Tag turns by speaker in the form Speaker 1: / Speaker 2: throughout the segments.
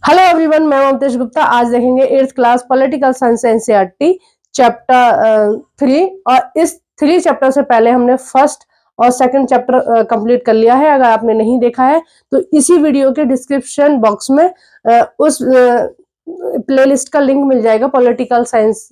Speaker 1: Hello everyone, मैं ममतेश गुप्ता। आज देखेंगे 8th class political science NCERT chapter 3। और इस 3 चैप्टर से पहले हमने फर्स्ट और सेकंड चैप्टर कंप्लीट कर लिया है। अगर आपने नहीं देखा है तो इसी वीडियो के डिस्क्रिप्शन बॉक्स में उस प्लेलिस्ट का लिंक मिल जाएगा, पॉलिटिकल साइंस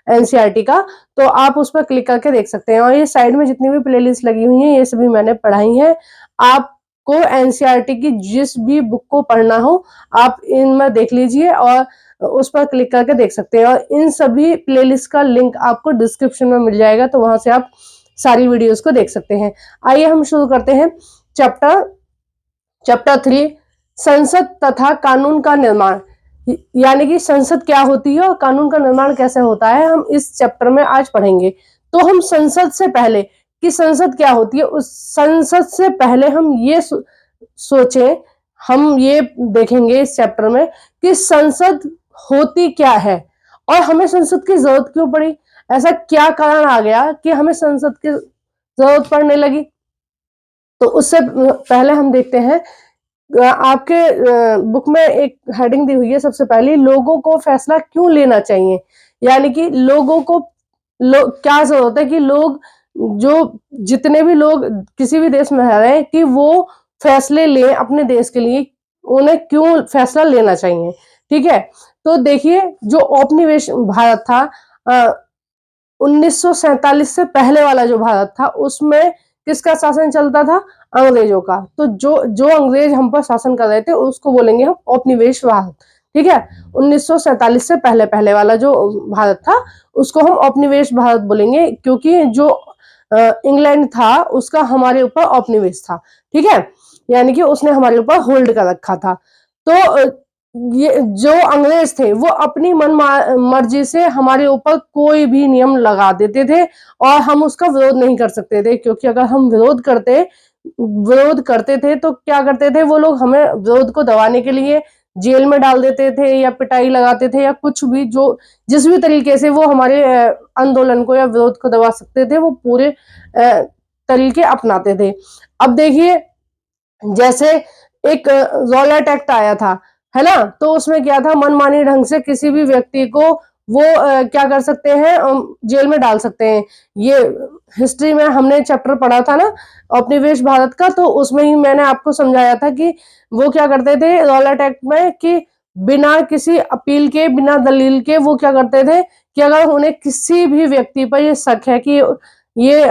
Speaker 1: एनसीईआरटी का। तो आप उस पर क्लिक करके देख सकते हैं। और ये साइड में जितनी भी प्लेलिस्ट लगी हुई हैं ये सभी मैंने पढ़ाई हैं। आपको एनसीईआरटी की जिस भी बुक को पढ़ना हो आप इनमें देख लीजिए और उस पर क्लिक करके देख सकते हैं। और इन सभी प्लेलिस्ट का लिंक आपको डिस्क्रिप्शन में मिल जाएगा, तो वहां से आप सारी वीडियोस को देख सकते हैं। आइए हम शुरू करते हैं चैप्टर 3, संसद तथा कानून का निर्माण। यानी कि संसद क्या होती है और कानून का निर्माण कैसे होता है, हम इस चैप्टर में आज पढ़ेंगे। तो हम संसद से पहले कि संसद क्या होती है, उस संसद से पहले हम ये सोचें, हम ये देखेंगे इस चैप्टर में कि संसद होती क्या है और हमें संसद की जरूरत क्यों पड़ी। ऐसा क्या कारण आ गया कि हमें संसद की जरूरत पड़ने लगी। तो उससे पहले हम देखते हैं, आपके बुक में एक हेडिंग दी हुई है सबसे पहले, लोगों को फैसला क्यों लेना चाहिए। यानी कि लोगों को क्या जरूरत है कि लोग, जो जितने भी लोग किसी भी देश में रह रहे हैं, कि वो फैसले लें अपने देश के लिए, उन्हें क्यों फैसला लेना चाहिए। ठीक है, तो देखिए, जो औपनिवेश भारत था, 1947 से पहले वाला जो भारत था, उसमें किसका शासन चलता था? अंग्रेजों का। तो जो जो अंग्रेज हम पर शासन कर रहे थे उसको बोलेंगे हम औपनिवेश भारत। ठीक है, 1947 से पहले पहले वाला जो भारत था उसको हम औपनिवेश भारत बोलेंगे, क्योंकि जो इंग्लैंड था उसका हमारे ऊपर औपनिवेश था। ठीक है, यानी कि उसने हमारे ऊपर होल्ड कर रखा था। तो ये जो अंग्रेज थे वो अपनी मर्जी से हमारे ऊपर कोई भी नियम लगा देते थे और हम उसका विरोध नहीं कर सकते थे, क्योंकि अगर हम विरोध करते थे तो क्या करते थे वो लोग, हमें विरोध को दबाने के लिए जेल में डाल देते थे या पिटाई लगाते थे या कुछ भी, जो जिस भी तरीके से वो हमारे आंदोलन को या विरोध को दबा सकते थे वो पूरे तरीके अपनाते थे। अब देखिए, जैसे एक रॉलेट एक्ट आया था, है ना, तो उसमें क्या था, मनमानी ढंग से किसी भी व्यक्ति को वो क्या कर सकते हैं, जेल में डाल सकते हैं। ये हिस्ट्री में हमने चैप्टर पढ़ा था ना औपनिवेश भारत का, तो उसमें ही मैंने आपको समझाया था कि वो क्या करते थे रॉलेट एक्ट में, कि बिना किसी अपील के, बिना दलील के वो क्या करते थे कि अगर उन्हें किसी भी व्यक्ति पर ये शक है कि ये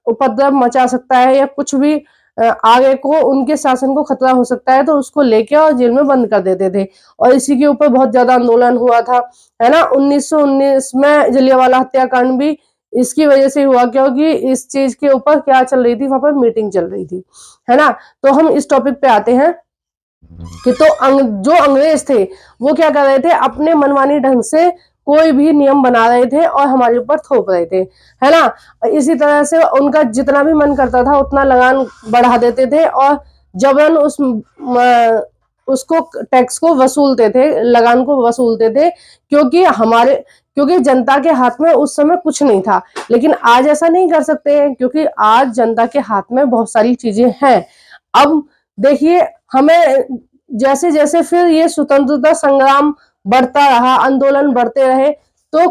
Speaker 1: उपद्रव मचा सकता है या कुछ भी आगे को उनके शासन को खतरा हो सकता है, तो उसको लेके और जेल में बंद कर देते थे। और इसी के ऊपर बहुत ज्यादा आंदोलन हुआ था, है ना। 1919 में जलियांवाला हत्याकांड भी इसकी वजह से हुआ, क्योंकि इस चीज के ऊपर क्या चल रही थी, वहां पर मीटिंग चल रही थी, है ना। तो हम इस टॉपिक पे आते हैं कि जो अंग्रेज थे वो क्या कर रहे थे, अपने मनमानी ढंग से कोई भी नियम बना रहे थे और हमारे ऊपर थोप रहे थे, है ना। इसी तरह से उनका जितना भी मन करता था उतना लगान बढ़ा देते थे और जबरन उसको टैक्स को वसूलते थे, लगान को वसूलते थे, क्योंकि जनता के हाथ में उस समय कुछ नहीं था। लेकिन आज ऐसा नहीं कर सकते हैं, क्योंकि आज जनता के हाथ में बहुत सारी चीजें हैं। अब देखिए, हमें जैसे जैसे फिर ये स्वतंत्रता संग्राम बढ़ता रहा, आंदोलन बढ़ते रहे, तो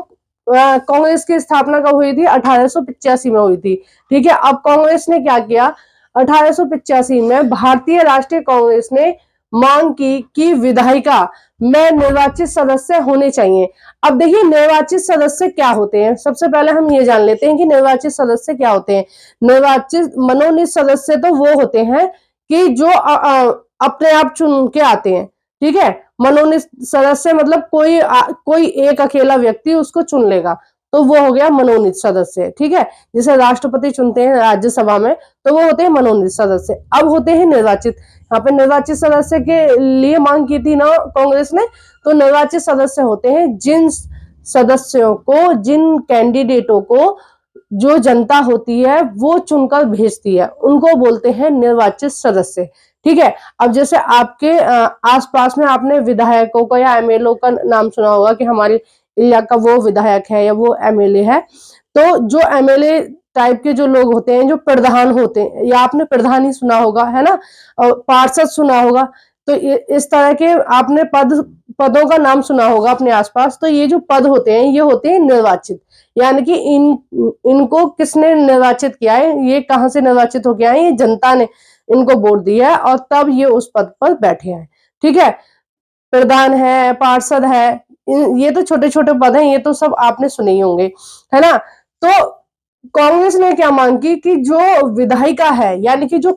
Speaker 1: कांग्रेस की स्थापना कब हुई थी? 1885 में हुई थी। ठीक है, अब कांग्रेस ने क्या किया, 1885 में भारतीय राष्ट्रीय कांग्रेस ने मांग की कि विधायिका में निर्वाचित सदस्य होने चाहिए। अब देखिए, निर्वाचित सदस्य क्या होते हैं, सबसे पहले हम ये जान लेते हैं कि निर्वाचित सदस्य क्या होते हैं। निर्वाचित मनोनीत सदस्य तो वो होते हैं कि जो अपने आप चुन के आते हैं। ठीक है, मनोनीत सदस्य मतलब कोई एक अकेला व्यक्ति उसको चुन लेगा, तो वो हो गया मनोनीत सदस्य। ठीक है, जैसे राष्ट्रपति चुनते हैं राज्यसभा में, तो वो होते हैं मनोनीत सदस्य। अब होते हैं निर्वाचित। यहाँ पे निर्वाचित सदस्य के लिए मांग की थी ना कांग्रेस ने, तो निर्वाचित सदस्य होते हैं जिन सदस्यों को, जिन कैंडिडेटों को जो जनता होती है वो चुनकर भेजती है, उनको बोलते हैं निर्वाचित सदस्य। ठीक है, अब जैसे आपके आसपास में आपने विधायकों का या एमएलए का नाम सुना होगा कि हमारे एरिया का वो विधायक है या वो एमएलए है। तो जो एमएलए टाइप के जो लोग होते हैं, जो प्रधान होते हैं, या आपने प्रधान ही सुना होगा, है ना, और पार्षद सुना होगा। तो इस तरह के आपने पदों का नाम सुना होगा अपने आसपास। तो ये जो पद होते हैं ये होते हैं निर्वाचित, यानी कि इनको किसने निर्वाचित किया है, ये कहाँ से निर्वाचित होके आए, ये जनता ने इनको वोट दिया है और तब ये उस पद पर बैठे हैं। ठीक है, प्रधान है, पार्षद है, ये तो छोटे छोटे पद हैं, ये तो सब आपने सुने ही होंगे, है ना। तो कांग्रेस ने क्या मांग की कि जो विधायिका है, यानी कि जो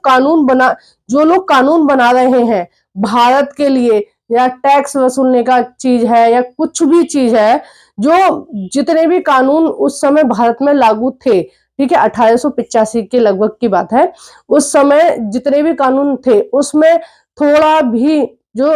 Speaker 1: लोग कानून बना रहे हैं भारत के लिए, या टैक्स वसूलने का चीज है या कुछ भी चीज है, जो जितने भी कानून उस समय भारत में लागू थे, ठीक है, 1885 के लगभग की बात है, उस समय जितने भी कानून थे उसमें थोड़ा भी जो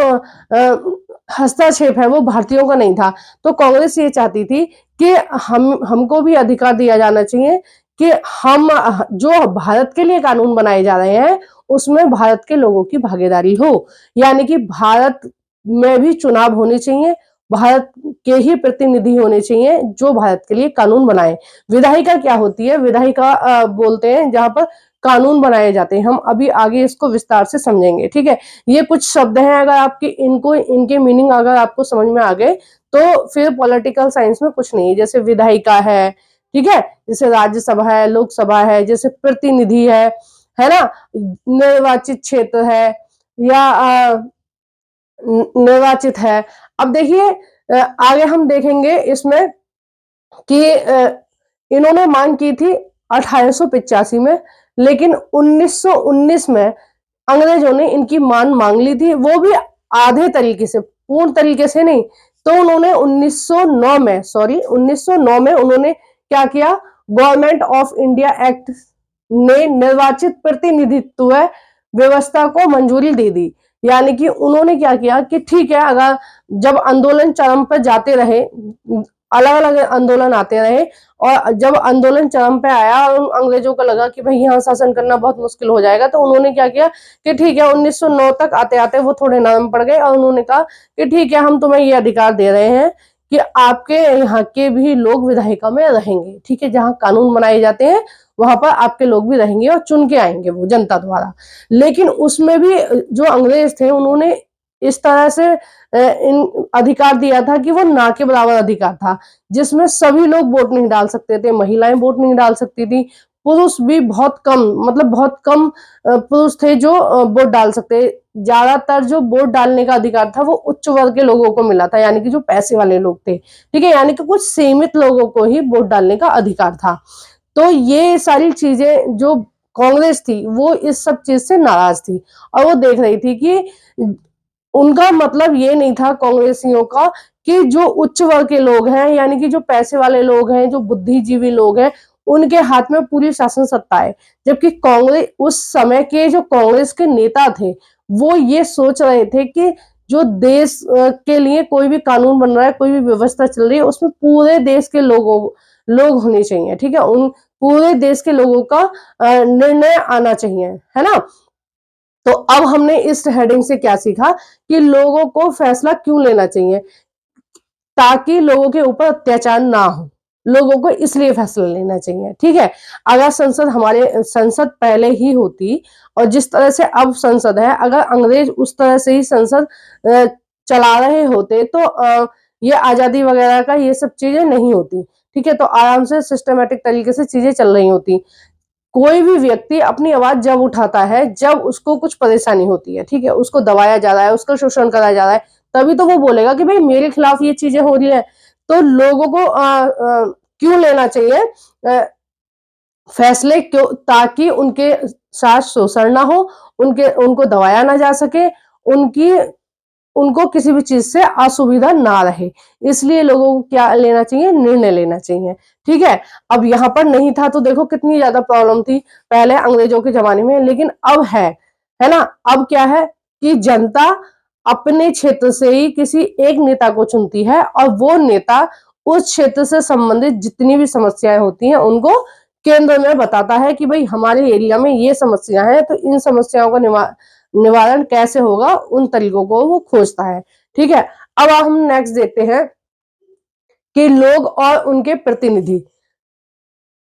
Speaker 1: हस्तक्षेप है वो भारतीयों का नहीं था। तो कांग्रेस ये चाहती थी कि हमको भी अधिकार दिया जाना चाहिए कि हम जो भारत के लिए कानून बनाए जा रहे हैं उसमें भारत के लोगों की भागीदारी हो, यानी कि भारत में भी चुनाव होने चाहिए, भारत के ही प्रतिनिधि होने चाहिए जो भारत के लिए कानून बनाए। विधायिका क्या होती है, विधायिका बोलते हैं जहां पर कानून बनाए जाते हैं। हम अभी आगे इसको विस्तार से समझेंगे, ठीक है। ये कुछ शब्द हैं, अगर आपके इनके मीनिंग अगर आपको समझ में आ गए तो फिर पॉलिटिकल साइंस में कुछ नहीं है। जैसे विधायिका है, ठीक है, जैसे राज्यसभा है, लोकसभा है, जैसे प्रतिनिधि है ना, निर्वाचित क्षेत्र है, या निर्वाचित है। अब देखिए आगे हम देखेंगे इसमें कि इन्होंने मांग की थी 1885 में, लेकिन 1919 में अंग्रेजों ने इनकी मांग ली थी, वो भी आधे तरीके से, पूर्ण तरीके से नहीं। तो उन्होंने 1909 में उन्होंने क्या किया, गवर्नमेंट ऑफ इंडिया एक्ट ने निर्वाचित प्रतिनिधित्व व्यवस्था को मंजूरी दे दी। यानी कि उन्होंने क्या किया कि ठीक है, अगर जब आंदोलन चरम पर जाते रहे, अलग अलग आंदोलन आते रहे, और जब आंदोलन चरम पे आया और अंग्रेजों को लगा कि भाई यहाँ शासन करना बहुत मुश्किल हो जाएगा, तो उन्होंने क्या किया कि ठीक है, 1909 तक आते आते वो थोड़े नरम पड़ गए और उन्होंने कहा कि ठीक है, हम तुम्हें ये अधिकार दे रहे हैं कि आपके यहाँ के भी लोग विधायिका में रहेंगे, ठीक है, जहाँ कानून बनाए जाते हैं वहां पर आपके लोग भी रहेंगे और चुन के आएंगे वो जनता द्वारा। लेकिन उसमें भी जो अंग्रेज थे उन्होंने इस तरह से इन अधिकार दिया था कि वो ना के बराबर अधिकार था, जिसमें सभी लोग वोट नहीं डाल सकते थे, महिलाएं वोट नहीं डाल सकती थी, पुरुष भी बहुत कम, मतलब बहुत कम पुरुष थे जो वोट डाल सकते। ज्यादातर जो वोट डालने का अधिकार था वो उच्च वर्ग के लोगों को मिला था, यानी कि जो पैसे वाले लोग थे, ठीक है, यानी कि कुछ सीमित लोगों को ही वोट डालने का अधिकार था। तो ये सारी चीजें जो कांग्रेस थी वो इस सब चीज से नाराज थी, और वो देख रही थी कि उनका मतलब ये नहीं था कांग्रेसियों का कि जो उच्च वर्ग के लोग हैं, यानी कि जो पैसे वाले लोग हैं, जो बुद्धिजीवी लोग हैं, उनके हाथ में पूरी शासन सत्ता है। जबकि कांग्रेस, उस समय के जो कांग्रेस के नेता थे, वो ये सोच रहे थे कि जो देश के लिए कोई भी कानून बन रहा है, कोई भी व्यवस्था चल रही है, उसमें पूरे देश के लोग होने चाहिए, ठीक है, उन पूरे देश के लोगों का निर्णय आना चाहिए, है ना। तो अब हमने इस हेडिंग से क्या सीखा कि लोगों को फैसला क्यों लेना चाहिए, ताकि लोगों के ऊपर अत्याचार ना हो, लोगों को इसलिए फैसला लेना चाहिए, ठीक है। अगर संसद पहले ही होती, और जिस तरह से अब संसद है, अगर अंग्रेज उस तरह से ही संसद चला रहे होते तो ये आजादी वगैरह का ये सब चीजें नहीं होती, ठीक है, तो आराम से सिस्टमेटिक तरीके से चीजें चल रही होती। कोई भी व्यक्ति अपनी आवाज जब उठाता है जब उसको कुछ परेशानी होती है, ठीक है, उसको दबाया जा रहा है, उसका शोषण करा जा रहा है, तभी तो वो बोलेगा कि भाई मेरे खिलाफ ये चीजें हो रही है। तो लोगों को क्यों लेना चाहिए फैसले, क्यों, ताकि उनके साथ शोषण ना हो, उनको दबाया ना जा सके, उनकी उनको किसी भी चीज से असुविधा ना रहे, इसलिए लोगों को क्या लेना चाहिए, निर्णय लेना चाहिए, ठीक है। अब यहाँ पर नहीं था तो देखो कितनी ज्यादा प्रॉब्लम थी पहले अंग्रेजों के जमाने में, लेकिन अब है ना। अब क्या है कि जनता अपने क्षेत्र से ही किसी एक नेता को चुनती है, और वो नेता उस क्षेत्र से संबंधित जितनी भी समस्याएं होती हैं उनको केंद्र में बताता है कि भाई हमारे एरिया में ये समस्या है, तो इन समस्याओं का निवारण कैसे होगा, उन तरीकों को वो खोजता है, ठीक है। अब हम नेक्स्ट देखते हैं कि लोग और उनके प्रतिनिधि,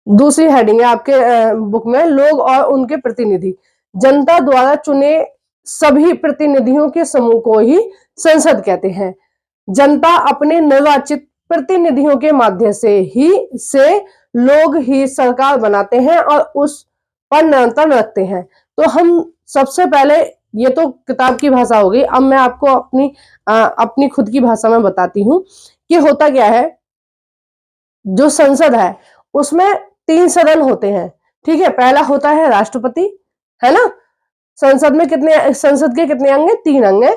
Speaker 1: दूसरी हेडिंग है आपके बुक में, लोग और उनके प्रतिनिधि। जनता द्वारा चुने सभी प्रतिनिधियों के समूह को ही संसद कहते हैं। जनता अपने निर्वाचित प्रतिनिधियों के माध्यम से लोग ही सरकार बनाते हैं और उस पर नियंत्रण रखते हैं। तो हम सबसे पहले, ये तो किताब की भाषा हो गई, अब मैं आपको अपनी खुद की भाषा में बताती हूँ कि होता क्या है। जो संसद है उसमें 3 सदन होते हैं, ठीक है। पहला होता है राष्ट्रपति, है ना। संसद के कितने अंग हैं? 3 अंग हैं।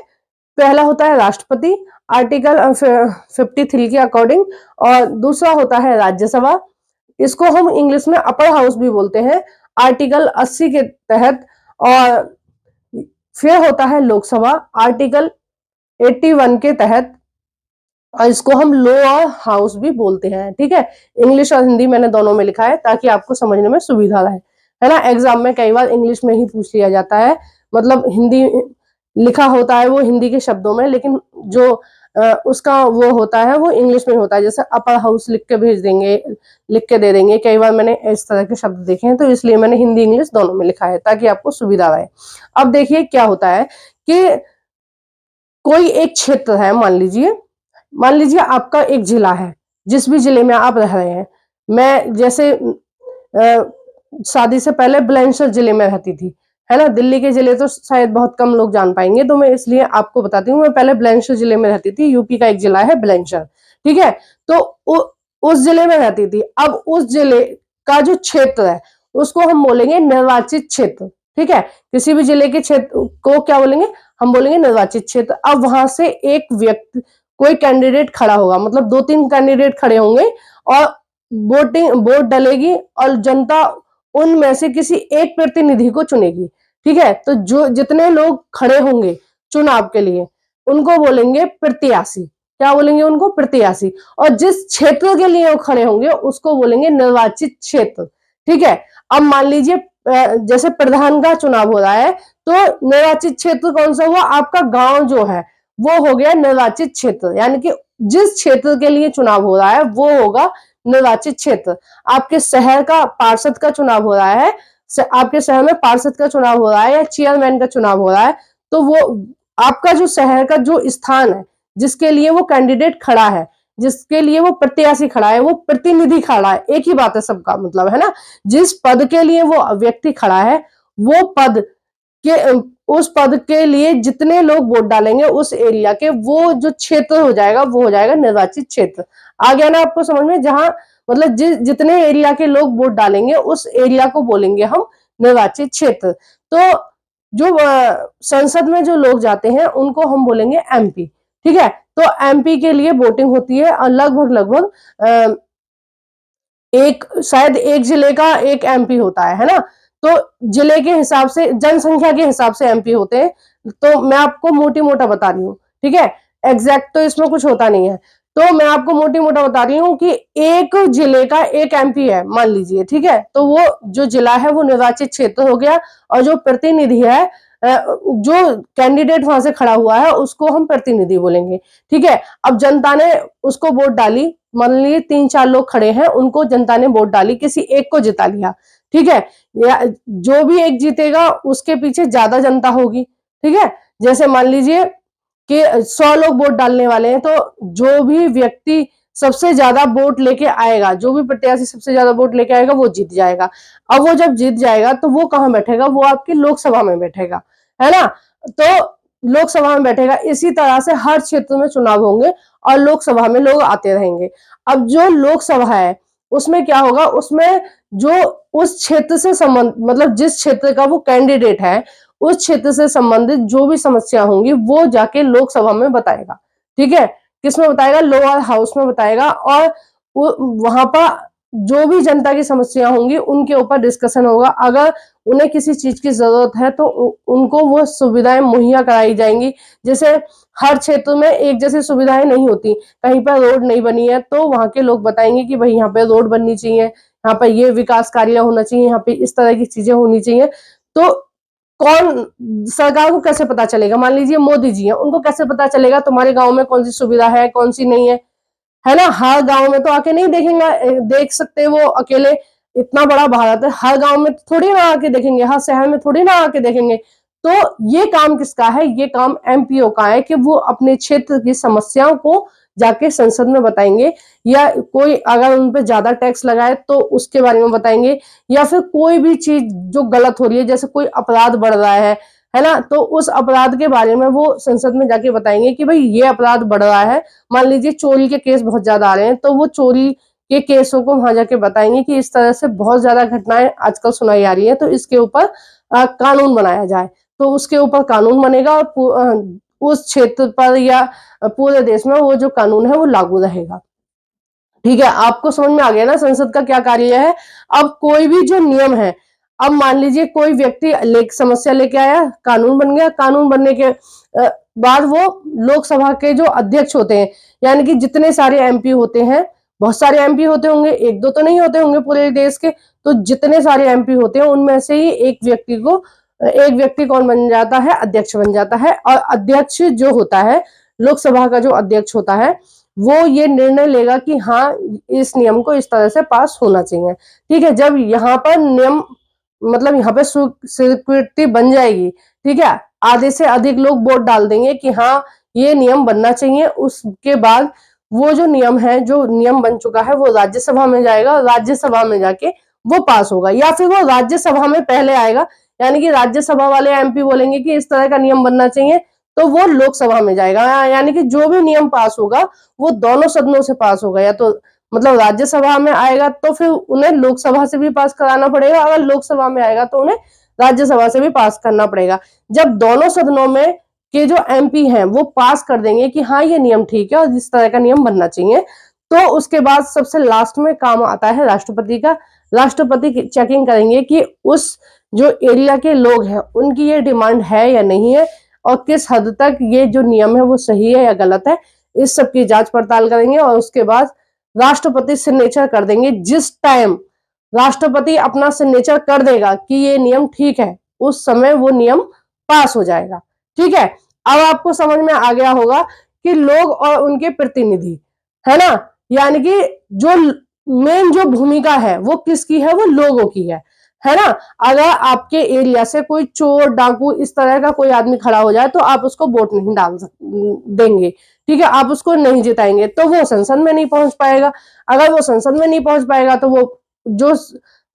Speaker 1: पहला होता है राष्ट्रपति आर्टिकल 53 के अकॉर्डिंग, और दूसरा होता है राज्यसभा, इसको हम इंग्लिश में अपर हाउस भी बोलते हैं, आर्टिकल 80 के तहत। और फिर होता है लोकसभा आर्टिकल 81 के तहत, और इसको हम लोअर हाउस भी बोलते हैं, ठीक है। इंग्लिश और हिंदी मैंने दोनों में लिखा है ताकि आपको समझने में सुविधा रहे, है ना। एग्जाम में कई बार इंग्लिश में ही पूछ लिया जाता है, मतलब हिंदी लिखा होता है वो हिंदी के शब्दों में, लेकिन जो उसका वो होता है वो इंग्लिश में होता है। जैसे अपर हाउस लिख के भेज देंगे, लिख के दे देंगे, कई बार मैंने इस तरह के शब्द देखे हैं, तो इसलिए मैंने हिंदी इंग्लिश दोनों में लिखा है ताकि आपको सुविधा रहे। अब देखिए क्या होता है कि कोई एक क्षेत्र है, मान लीजिए आपका एक जिला है, जिस भी जिले में आप रह रहे हैं। मैं जैसे शादी से पहले बुलंदशहर जिले में रहती थी, है ना। दिल्ली के जिले तो शायद बहुत कम लोग जान पाएंगे, तो मैं इसलिए आपको बताती हूँ। मैं पहले बुलंदशहर जिले में रहती थी, यूपी का एक जिला है बुलंदशहर, ठीक है। तो उस जिले में रहती थी। अब उस जिले का जो क्षेत्र है उसको हम बोलेंगे निर्वाचित क्षेत्र, ठीक है। किसी भी जिले के क्षेत्र को क्या बोलेंगे? हम बोलेंगे निर्वाचित क्षेत्र। अब वहां से एक व्यक्ति, कोई कैंडिडेट खड़ा होगा, मतलब 2-3 कैंडिडेट खड़े होंगे और वोट डलेगी और जनता उनमें से किसी एक प्रतिनिधि को चुनेगी, ठीक है। तो जो जितने लोग खड़े होंगे चुनाव के लिए उनको बोलेंगे प्रत्याशी। क्या बोलेंगे? उनको प्रत्याशी। और जिस क्षेत्र के लिए वो खड़े होंगे उसको बोलेंगे निर्वाचित क्षेत्र, ठीक है। अब मान लीजिए जैसे प्रधान का चुनाव हो रहा है, तो निर्वाचित क्षेत्र कौन सा हुआ? आपका गांव जो है वो हो गया निर्वाचित क्षेत्र, यानी कि जिस क्षेत्र के लिए चुनाव हो रहा है वो होगा निर्वाचित क्षेत्र। आपके शहर का पार्षद का चुनाव हो रहा है, आपके शहर में पार्षद का चुनाव हो रहा है या चेयरमैन का चुनाव हो रहा है, तो वो आपका जो शहर का जो स्थान है जिसके लिए वो कैंडिडेट खड़ा है, जिसके लिए वो प्रत्याशी खड़ा है, वो प्रतिनिधि खड़ा है, एक ही बात है सबका मतलब, है ना। जिस पद के लिए वो व्यक्ति खड़ा है, वो पद के उस पद के लिए जितने लोग वोट डालेंगे उस एरिया के, वो जो क्षेत्र हो जाएगा वो हो जाएगा निर्वाचित क्षेत्र। आ गया ना आपको समझ में? जहां मतलब जितने एरिया के लोग वोट डालेंगे उस एरिया को बोलेंगे हम निर्वाचित क्षेत्र। तो जो संसद में जो लोग जाते हैं उनको हम बोलेंगे एमपी, ठीक है। तो एमपी के लिए वोटिंग होती है और लगभग एक शायद एक जिले का एक एमपी होता है ना। तो जिले के हिसाब से, जनसंख्या के हिसाब से एमपी होते हैं। तो मैं आपको मोटी मोटा बता रही हूँ, ठीक है। एग्जैक्ट तो इसमें कुछ होता नहीं है, तो मैं आपको मोटी मोटा बता रही हूँ कि एक जिले का एक एमपी है मान लीजिए, ठीक है। तो वो जो जिला है वो निर्वाचित क्षेत्र हो गया, और जो प्रतिनिधि है, जो कैंडिडेट वहां से खड़ा हुआ है उसको हम प्रतिनिधि बोलेंगे, ठीक है। अब जनता ने उसको वोट डाली, मान लीजिए 3-4 लोग खड़े हैं, उनको जनता ने वोट डाली, किसी एक को जिता लिया, ठीक है। या जो भी एक जीतेगा उसके पीछे ज्यादा जनता होगी, ठीक है। जैसे मान लीजिए कि 100 लोग वोट डालने वाले हैं, तो जो भी व्यक्ति सबसे ज्यादा वोट लेके आएगा, जो भी प्रत्याशी सबसे ज्यादा वोट लेके आएगा वो जीत जाएगा। अब वो जब जीत जाएगा तो वो कहां बैठेगा? वो आपकी लोकसभा में बैठेगा, है ना। तो लोकसभा में बैठेगा। इसी तरह से हर क्षेत्र में चुनाव होंगे और लोकसभा में लोग आते रहेंगे। अब जो लोकसभा है उसमें क्या होगा? उसमें जो उस क्षेत्र से संबंध, मतलब जिस क्षेत्र का वो कैंडिडेट है उस क्षेत्र से संबंधित जो भी समस्या होंगी वो जाके लोकसभा में बताएगा, ठीक है। किसमें बताएगा? लोअर हाउस में बताएगा। और वहां पर जो भी जनता की समस्या होंगी उनके ऊपर डिस्कशन होगा। अगर उन्हें किसी चीज की जरूरत है तो उनको वो सुविधाएं मुहैया कराई जाएंगी। जैसे हर क्षेत्र में एक जैसी सुविधाएं नहीं होती, कहीं पर रोड नहीं बनी है तो वहां के लोग बताएंगे कि भाई यहाँ पे रोड बननी चाहिए, यहाँ पर ये विकास कार्य होना चाहिए, यहाँ पे इस तरह की चीजें होनी चाहिए। तो कौन, सरकार को कैसे पता चलेगा? मान लीजिए मोदी जी हैं, उनको कैसे पता चलेगा तुम्हारे गांव में कौन सी सुविधा है कौन सी नहीं है ना। हर गांव में तो आके नहीं देख सकते वो अकेले, इतना बड़ा भारत है, हर गांव में थोड़ी ना आके देखेंगे, हर शहर में थोड़ी ना आके देखेंगे। तो ये काम किसका है? ये काम एमपीओ का है कि वो अपने क्षेत्र की समस्याओं को जाके संसद में बताएंगे, या कोई अगर उन पे ज्यादा टैक्स लगाए तो उसके बारे में बताएंगे, या फिर कोई भी चीज जो गलत हो रही है, जैसे कोई अपराध बढ़ रहा है ना, तो उस अपराध के बारे में वो संसद में जाके बताएंगे कि भाई ये अपराध बढ़ रहा है। मान लीजिए चोरी के केस बहुत ज्यादा आ रहे हैं, तो वो चोरी के केसों को वहां जाके बताएंगे कि इस तरह से बहुत ज्यादा घटनाएं आजकल सुनाई आ रही है, तो इसके ऊपर कानून बनाया जाए। तो उसके ऊपर कानून बनेगा और उस क्षेत्र पर या पूरे देश में वो जो कानून है वो लागू रहेगा। ठीक है, आपको समझ में आ गया ना संसद का क्या कार्य है। अब कोई भी जो नियम है, अब मान लीजिए कोई व्यक्ति समस्या लेके आया, कानून बन गया, कानून बनने के बाद वो लोकसभा के जो अध्यक्ष होते हैं, यानी कि जितने सारे एमपी होते हैं, बहुत सारे एमपी होते होंगे, एक दो तो नहीं होते होंगे पूरे देश के, तो जितने सारे एमपी होते हैं उनमें से ही एक व्यक्ति कौन बन जाता है? अध्यक्ष बन जाता है। और अध्यक्ष जो होता है, लोकसभा का जो अध्यक्ष होता है, वो ये निर्णय लेगा कि हाँ, इस नियम को इस तरह से पास होना चाहिए। ठीक है, जब यहाँ पर नियम मतलब यहाँ पे स्वीकृति बन जाएगी, ठीक है, आधे से अधिक लोग वोट डाल देंगे कि हाँ ये नियम बनना चाहिए, उसके बाद वो जो नियम है, जो नियम बन चुका है, वो राज्यसभा में जाएगा, राज्यसभा में जाके वो पास होगा, या फिर वो राज्यसभा में पहले आएगा, यानी कि राज्यसभा वाले एमपी बोलेंगे कि इस तरह का नियम बनना चाहिए, तो वो लोकसभा में जाएगा। यानी कि जो भी नियम पास होगा वो दोनों सदनों से पास होगा, या तो मतलब राज्यसभा में आएगा तो फिर उन्हें लोकसभा से भी पास कराना पड़ेगा, अगर लोकसभा में आएगा तो उन्हें राज्यसभा से भी पास करना पड़ेगा। जब दोनों सदनों में के जो एमपी हैं वो पास कर देंगे कि हाँ ये नियम ठीक है और इस तरह का नियम बनना चाहिए, तो उसके बाद सबसे लास्ट में काम आता है राष्ट्रपति का। राष्ट्रपति चेकिंग करेंगे कि उस जो एरिया के लोग हैं उनकी ये डिमांड है या नहीं है, और किस हद तक ये जो नियम है वो सही है या गलत है, इस सब की जांच पड़ताल करेंगे। और उसके बाद राष्ट्रपति सिग्नेचर कर देंगे। जिस टाइम राष्ट्रपति अपना सिग्नेचर कर देगा कि ये नियम ठीक है, उस समय वो नियम पास हो जाएगा। ठीक है, अब आपको समझ में आ गया होगा कि लोग और उनके प्रतिनिधि, है ना, यानी कि जो मेन जो भूमिका है वो किसकी है? वो लोगों की है ना। अगर आपके एरिया से कोई चोर डाकू इस तरह का कोई आदमी खड़ा हो जाए तो आप उसको वोट नहीं देंगे, ठीक है, आप उसको नहीं जिताएंगे, तो वो संसद में नहीं पहुंच पाएगा। अगर वो संसद में नहीं पहुंच पाएगा तो वो जो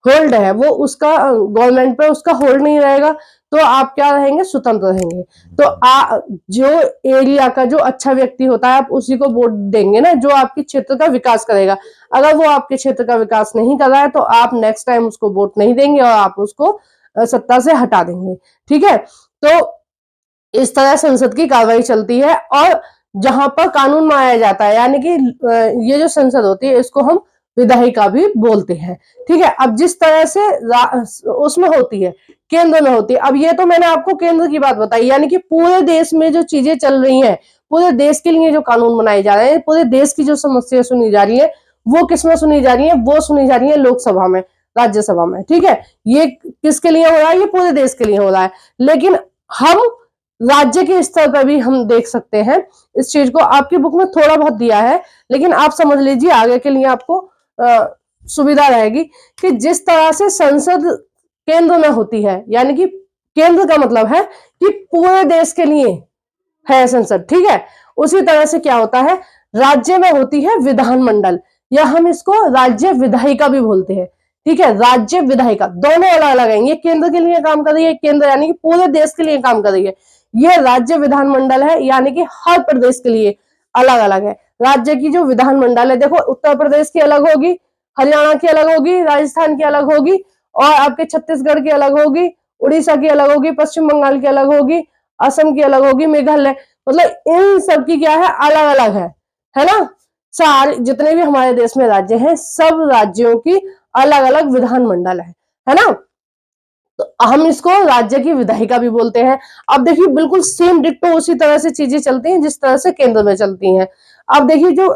Speaker 1: होल्ड है वो उसका गवर्नमेंट पे उसका होल्ड नहीं रहेगा, तो आप क्या रहेंगे? स्वतंत्र रहेंगे। तो जो एरिया का जो अच्छा व्यक्ति होता है आप उसी को वोट देंगे ना, जो आपके क्षेत्र का विकास करेगा। अगर वो आपके क्षेत्र का विकास नहीं कर रहा है तो आप नेक्स्ट टाइम उसको वोट नहीं देंगे और आप उसको सत्ता से हटा देंगे। ठीक है, तो इस तरह संसद की कार्रवाई चलती है, और जहां पर कानून बनाया जाता है, यानी कि ये जो संसद होती है इसको हम विधायिका भी बोलते हैं। ठीक है, अब जिस तरह से उसमें होती है, केंद्र में होती है, अब ये तो मैंने आपको केंद्र की बात बताई, यानी कि पूरे देश में जो चीजें चल रही हैं, पूरे देश के लिए जो कानून बनाए जा रहे हैं, पूरे देश की जो समस्या सुनी जा रही है, वो किसमें सुनी जा रही है? वो सुनी जा रही है लोकसभा में, राज्यसभा में। ठीक है, ये किसके लिए हो रहा है? ये पूरे देश के लिए हो रहा है। लेकिन हम राज्य के स्तर पर भी हम देख सकते हैं इस चीज को। आपकी बुक में थोड़ा बहुत दिया है, लेकिन आप समझ लीजिए आगे के लिए आपको सुविधा रहेगी कि जिस तरह से संसद केंद्र में होती है, यानी कि केंद्र का मतलब है कि पूरे देश के लिए है संसद। ठीक है, उसी तरह से क्या होता है, राज्य में होती है विधानमंडल, या हम इसको राज्य विधायिका भी बोलते हैं। ठीक है, राज्य विधायिका दोनों अलग अलग है। ये केंद्र के लिए काम कर रही है, केंद्र यानी कि पूरे देश के लिए काम कर रही है। ये राज्य विधानमंडल है, यानी कि हर प्रदेश के लिए अलग अलग है। राज्य की जो विधानमंडल है, देखो उत्तर प्रदेश की अलग होगी, हरियाणा की अलग होगी, राजस्थान की अलग होगी, और आपके छत्तीसगढ़ की अलग होगी, उड़ीसा की अलग होगी, पश्चिम बंगाल की अलग होगी, असम की अलग होगी, मेघालय, मतलब इन सब की क्या है? अलग अलग है ना। सारे जितने भी हमारे देश में राज्य हैं, सब राज्यों की अलग अलग विधानमंडल है ना। तो हम इसको राज्य की विधायिका भी बोलते हैं। अब देखिए बिल्कुल सेम डिट्टो उसी तरह से चीजें चलती हैं जिस तरह से केंद्र में चलती हैं। अब देखिए जो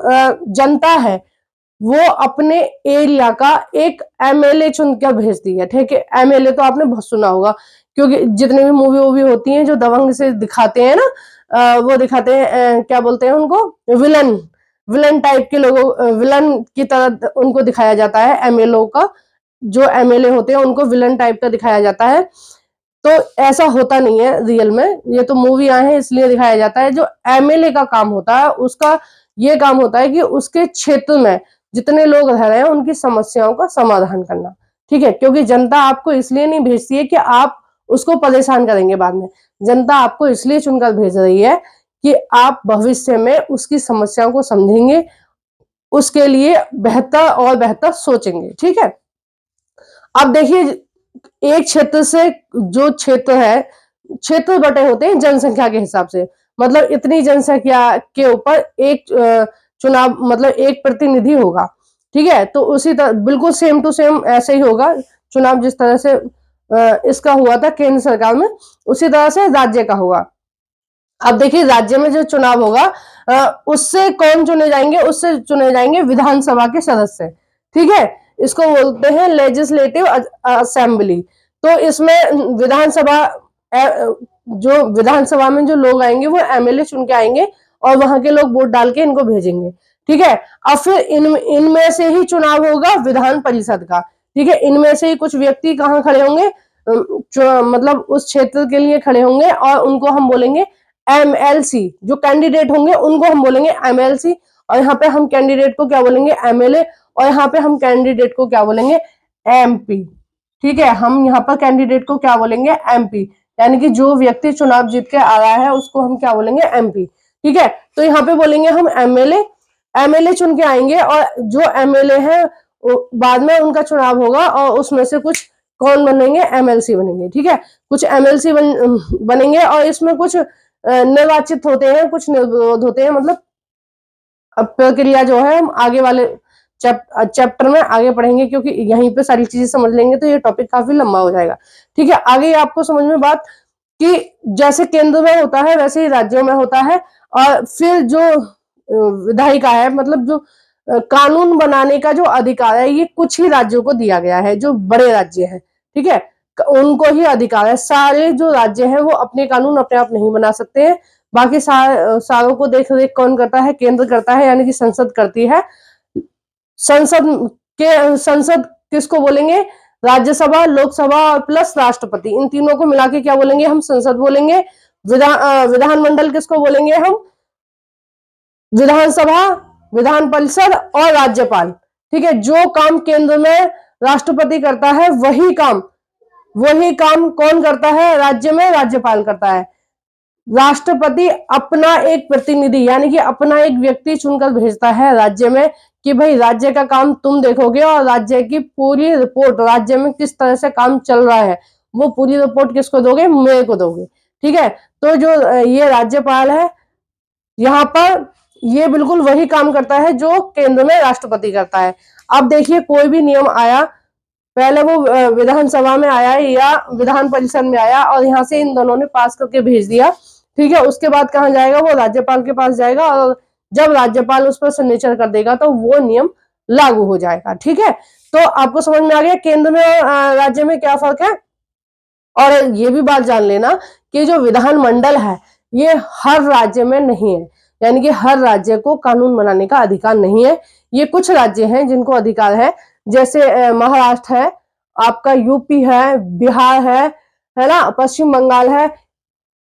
Speaker 1: जनता है वो अपने एरिया का एक एमएलए चुनकर भेजती है। ठीक है, एमएलए तो आपने बहुत सुना होगा, क्योंकि जितनी भी मूवी होती हैं जो दबंग से दिखाते हैं ना, वो दिखाते हैं, क्या बोलते हैं उनको? विलन। विलन टाइप के लोगों, विलन की तरह उनको दिखाया जाता है। एमएलए का जो एमएलए होते हैं उनको विलन टाइप का दिखाया जाता है। तो ऐसा होता नहीं है रियल में, ये तो मूवी आए हैं इसलिए दिखाया जाता है। जो एमएलए का काम होता है उसका ये काम होता है कि उसके क्षेत्र में जितने लोग रह रहे हैं उनकी समस्याओं का समाधान करना, ठीक है। क्योंकि जनता आपको इसलिए नहीं भेजती है कि आप उसको परेशान करेंगे बाद में, जनता आपको इसलिए चुनकर भेज रही है कि आप भविष्य में उसकी समस्याओं को समझेंगे, उसके लिए बेहतर और बेहतर सोचेंगे, ठीक है। अब देखिए, एक क्षेत्र से जो क्षेत्र है, क्षेत्र बटे होते हैं जनसंख्या के हिसाब से, मतलब इतनी जनसंख्या के ऊपर एक चुनाव, मतलब एक प्रतिनिधि होगा, ठीक है। तो उसी तरह बिल्कुल सेम टू सेम ऐसे ही होगा चुनाव, जिस तरह से इसका हुआ था केंद्र सरकार में, उसी तरह से राज्य का होगा। अब देखिए, राज्य में जो चुनाव होगा उससे कौन चुने जाएंगे, उससे चुने जाएंगे विधानसभा के सदस्य, ठीक है। इसको बोलते हैं लेजिस्लेटिव असेंबली। तो इसमें विधानसभा, जो विधानसभा में जो लोग आएंगे वो एमएलए चुन के आएंगे और वहां के लोग वोट डाल के इनको भेजेंगे, ठीक है। अब फिर इनमें से ही चुनाव होगा विधान परिषद का, ठीक है। इनमें से ही कुछ व्यक्ति कहाँ खड़े होंगे, मतलब उस क्षेत्र के लिए खड़े होंगे और उनको हम बोलेंगे एमएलसी। जो कैंडिडेट होंगे उनको हम बोलेंगे एमएलसी, और यहाँ पे हम कैंडिडेट को क्या बोलेंगे, एमएलए, और यहाँ पे हम कैंडिडेट को क्या बोलेंगे, एमपी, ठीक है। हम यहाँ पर कैंडिडेट को क्या बोलेंगे, एमपी, यानी कि जो व्यक्ति चुनाव जीत के आ रहा है उसको हम क्या बोलेंगे, एमपी, ठीक है। तो यहाँ पे बोलेंगे हम एमएलए, एमएलए चुन के आएंगे, और जो एमएलए है बाद में उनका चुनाव होगा और उसमें से कुछ कौन बनेंगे, एमएलसी बनेंगे, ठीक है। कुछ एमएलसी बनेंगे और इसमें कुछ निर्वाचित होते हैं, कुछ निर्विरोध होते हैं। मतलब अब प्रक्रिया जो है हम आगे वाले चैप्टर में आगे पढ़ेंगे, क्योंकि यहीं पे सारी चीजें समझ लेंगे तो ये टॉपिक काफी लंबा हो जाएगा, ठीक है। आगे आपको समझ में बात कि जैसे केंद्र में होता है वैसे ही राज्यों में होता है, और फिर जो विधायिका है, मतलब जो कानून बनाने का जो अधिकार है, ये कुछ ही राज्यों को दिया गया है, जो बड़े राज्य है, ठीक है, उनको ही अधिकार है। सारे जो राज्य हैं वो अपने कानून अपने आप नहीं बना सकते हैं, बाकी सारों को देख रेख कौन करता है, केंद्र करता है, यानी कि संसद करती है। संसद किसको बोलेंगे, राज्यसभा, लोकसभा और प्लस राष्ट्रपति, इन तीनों को मिला के क्या बोलेंगे, हम संसद बोलेंगे। विधानमंडल किसको बोलेंगे हम, विधानसभा, विधान परिषद और राज्यपाल, ठीक है। जो काम केंद्र में राष्ट्रपति करता है वही काम कौन करता है, राज्य में राज्यपाल करता है। राष्ट्रपति अपना एक प्रतिनिधि, यानी कि अपना एक व्यक्ति चुनकर भेजता है राज्य में कि भाई राज्य का काम तुम देखोगे, और राज्य की पूरी रिपोर्ट, राज्य में किस तरह से काम चल रहा है, वो पूरी रिपोर्ट किसको दोगे, मेरे को दोगे, ठीक है। तो जो ये राज्यपाल है यहाँ पर, ये बिल्कुल वही काम करता है जो केंद्र में राष्ट्रपति करता है। अब देखिए, कोई भी नियम आया, पहले वो विधानसभा में आया या विधान परिषद में आया, और यहाँ से इन दोनों ने पास करके भेज दिया, ठीक है। उसके बाद कहाँ जाएगा, वो राज्यपाल के पास जाएगा, और जब राज्यपाल उस पर सिग्नेचर कर देगा तो वो नियम लागू हो जाएगा, ठीक है। तो आपको समझ में आ गया केंद्र में और राज्य में क्या फर्क है। और ये भी बात जान लेना कि जो विधानमंडल है ये हर राज्य में नहीं है, यानी कि हर राज्य को कानून बनाने का अधिकार नहीं है। ये कुछ राज्य हैं जिनको अधिकार है, जैसे महाराष्ट्र है, आपका यूपी है, बिहार है ना, पश्चिम बंगाल है।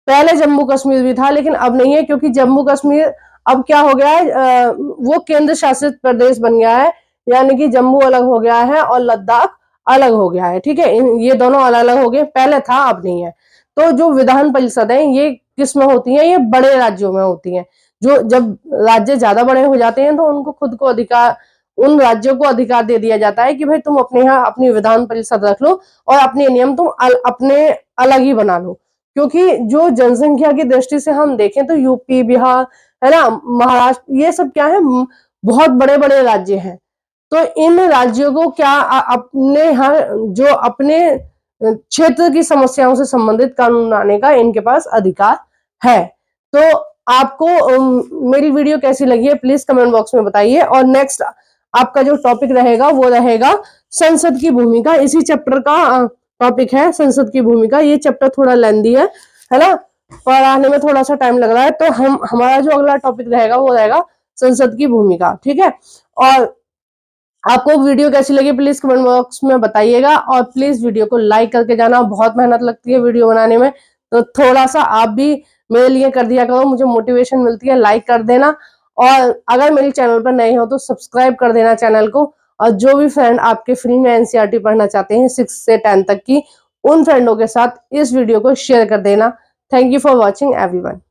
Speaker 1: पहले जम्मू कश्मीर भी था लेकिन अब नहीं है, क्योंकि जम्मू कश्मीर अब क्या हो गया है, वो केंद्र शासित प्रदेश बन गया है, यानी कि जम्मू अलग हो गया है और लद्दाख अलग हो गया है, ठीक है। ये दोनों अलग अलग हो गए, पहले था अब नहीं है। तो जो विधान परिषद है ये किस में होती है, ये बड़े राज्यों में होती है। जो जब राज्य ज्यादा बड़े हो जाते हैं तो उनको खुद को अधिकार, उन राज्यों को अधिकार दे दिया जाता है कि भाई तुम अपने यहाँ अपनी विधान परिषद रख लो और अपने नियम तुम अपने अलग ही बना लो। क्योंकि जो जनसंख्या की दृष्टि से हम देखें तो यूपी, बिहार है ना, महाराष्ट्र, ये सब क्या है, बहुत बड़े बड़े राज्य हैं। तो इन राज्यों को क्या अपने हर जो अपने क्षेत्र की समस्याओं से संबंधित कानून लाने का इनके पास अधिकार है। तो आपको मेरी वीडियो कैसी लगी है प्लीज कमेंट बॉक्स में बताइए। और नेक्स्ट आपका जो टॉपिक रहेगा वो रहेगा संसद की भूमिका। इसी चैप्टर का टॉपिक है संसद की भूमिका। ये चैप्टर थोड़ा लेंदी है ना, पढ़ाने में थोड़ा सा टाइम लग रहा है। तो हमारा जो अगला टॉपिक रहेगा वो रहेगा संसद की भूमिका, ठीक है। और आपको वीडियो कैसी लगी प्लीज कमेंट बॉक्स में बताइएगा, और प्लीज वीडियो को लाइक करके जाना, बहुत मेहनत लगती है वीडियो बनाने में, तो थोड़ा सा आप भी मेरे लिए कर दिया करो, मुझे मोटिवेशन मिलती है। लाइक कर देना, और अगर मेरे चैनल पर नए हो तो सब्सक्राइब कर देना चैनल को। और जो भी फ्रेंड आपके फ्री में एनसीईआरटी पढ़ना चाहते हैं 6 से 10 तक की, उन फ्रेंडों के साथ इस वीडियो को शेयर कर देना। Thank you for watching everyone.